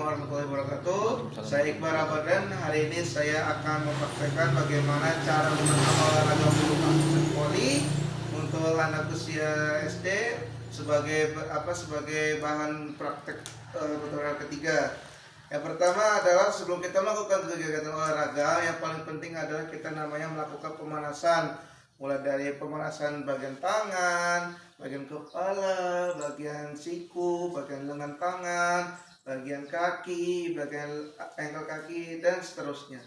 warahmatullahi wabarakatuh. Saya Iqbal Ramadan. Hari ini saya akan mempraktekkan bagaimana cara mengenal olahraga bulu tangkis voli untuk anak usia SD sebagai bahan praktek tutorial ketiga. Yang pertama adalah sebelum kita melakukan kegiatan olahraga, yang paling penting adalah kita melakukan pemanasan. Mulai dari pemanasan bagian tangan, bagian kepala, bagian siku, bagian lengan tangan, bagian kaki, bagian ankle kaki, dan seterusnya.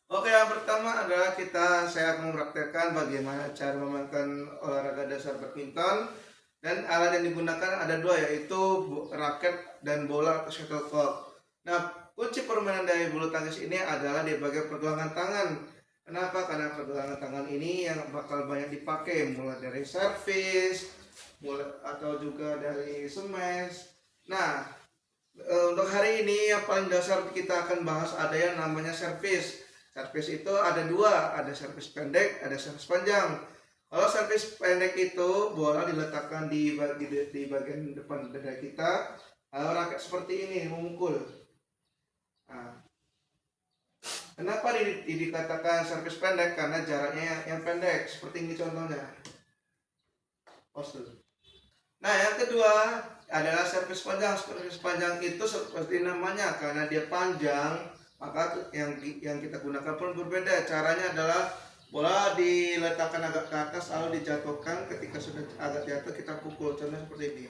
Oke, yang pertama adalah saya akan mempraktekkan bagaimana cara memainkan olahraga dasar badminton. Dan alat yang digunakan ada dua, yaitu raket dan bola atau shuttlecock. Nah, kunci permainan dari bulu tangkis ini adalah di bagian pergelangan tangan. Kenapa? Karena pergelangan tangan ini yang bakal banyak dipakai, mulai dari servis, atau juga dari smash. Nah, untuk hari ini yang paling dasar kita akan bahas ada yang namanya servis. Servis itu ada dua, ada servis pendek, ada servis panjang. Kalau servis pendek itu bola diletakkan di bagian depan dada kita, lalu raket seperti ini memukul. Nah, kenapa dikatakan servis pendek? Karena jaraknya yang pendek, seperti ini contohnya. Nah, yang kedua adalah servis panjang. Servis panjang itu seperti namanya, karena dia panjang, maka yang kita gunakan pun berbeda. Caranya adalah bola diletakkan agak ke atas lalu dijatuhkan, ketika sudah agak jatuh kita pukul, contohnya seperti ini.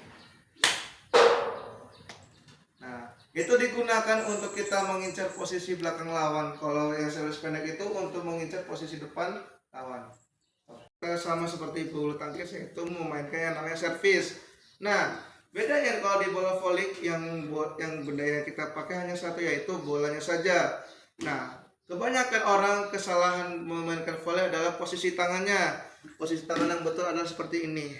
Nah, itu digunakan untuk kita mengincar posisi belakang lawan. Kalau yang servis pendek itu untuk mengincar posisi depan lawan. Sama seperti bulu tangkis, yaitu memainkan yang namanya servis. Nah, bedanya kalau di bola voli yang benda yang kita pakai hanya satu, yaitu bolanya saja. Nah, kebanyakan orang kesalahan memainkan volley adalah posisi tangannya. Posisi tangan yang betul adalah seperti ini.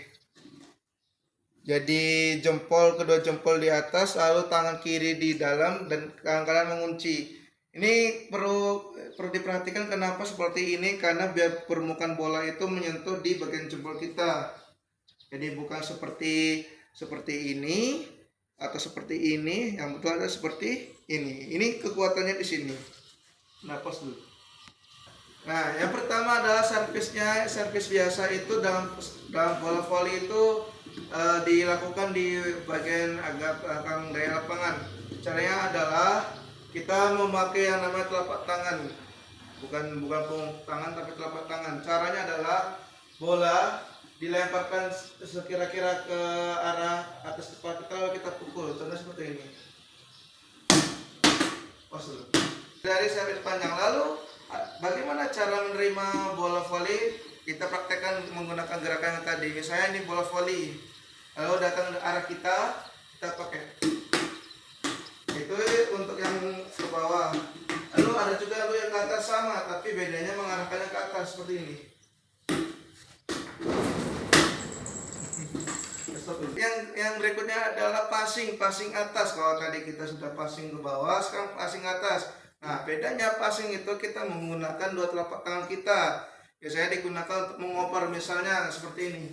Jadi kedua jempol di atas, lalu tangan kiri di dalam dan tangan kanan mengunci. Ini perlu diperhatikan kenapa seperti ini, karena biar permukaan bola itu menyentuh di bagian jempol kita. Jadi bukan seperti ini atau seperti ini, yang betul adalah seperti ini. Ini kekuatannya di sini. Nah, pos dulu. Nah, yang pertama adalah servisnya. Servis biasa itu dalam bola voli itu dilakukan di bagian agak belakang dari lapangan. Caranya adalah kita memakai yang namanya telapak tangan, bukan punggung tangan tapi telapak tangan. Caranya adalah bola dilemparkan sekira-kira ke arah atas kepala kita, lalu kita pukul. Contohnya seperti ini. Pos dulu. Dari servis panjang. Lalu bagaimana cara menerima bola voli? Kita praktekkan menggunakan gerakan yang tadi. Misalnya ini bola voli, lalu datang ke arah kita pakai. Itu untuk yang ke bawah. Lalu ada juga yang ke atas, sama, tapi bedanya mengarahkannya ke atas seperti ini. Yang berikutnya adalah passing atas. Kalau tadi kita sudah passing ke bawah, sekarang passing atas. Nah, bedanya passing itu kita menggunakan dua telapak tangan kita. Biasanya digunakan untuk mengoper, misalnya seperti ini.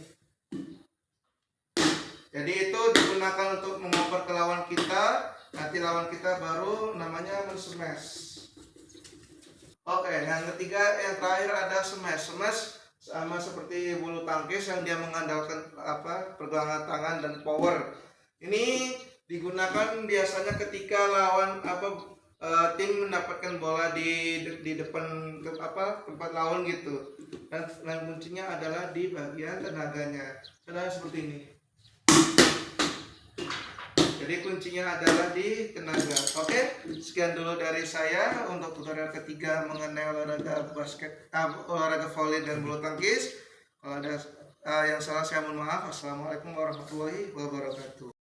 Jadi itu digunakan untuk mengoper ke lawan kita. Nanti lawan kita baru namanya men-smash. Oke, yang ketiga, yang terakhir ada smash. Smash sama seperti bulu tangkis yang dia mengandalkan pergelangan tangan dan power. Ini digunakan biasanya ketika lawan tim mendapatkan bola di depan tempat lawan gitu, dan kuncinya adalah di bagian tenaganya. Contohnya seperti ini. Jadi kuncinya adalah di tenaga. Oke, sekian dulu dari saya untuk tutorial ketiga mengenai olahraga volley dan bulu tangkis. Kalau ada yang salah saya mohon maaf. Assalamualaikum warahmatullahi wabarakatuh.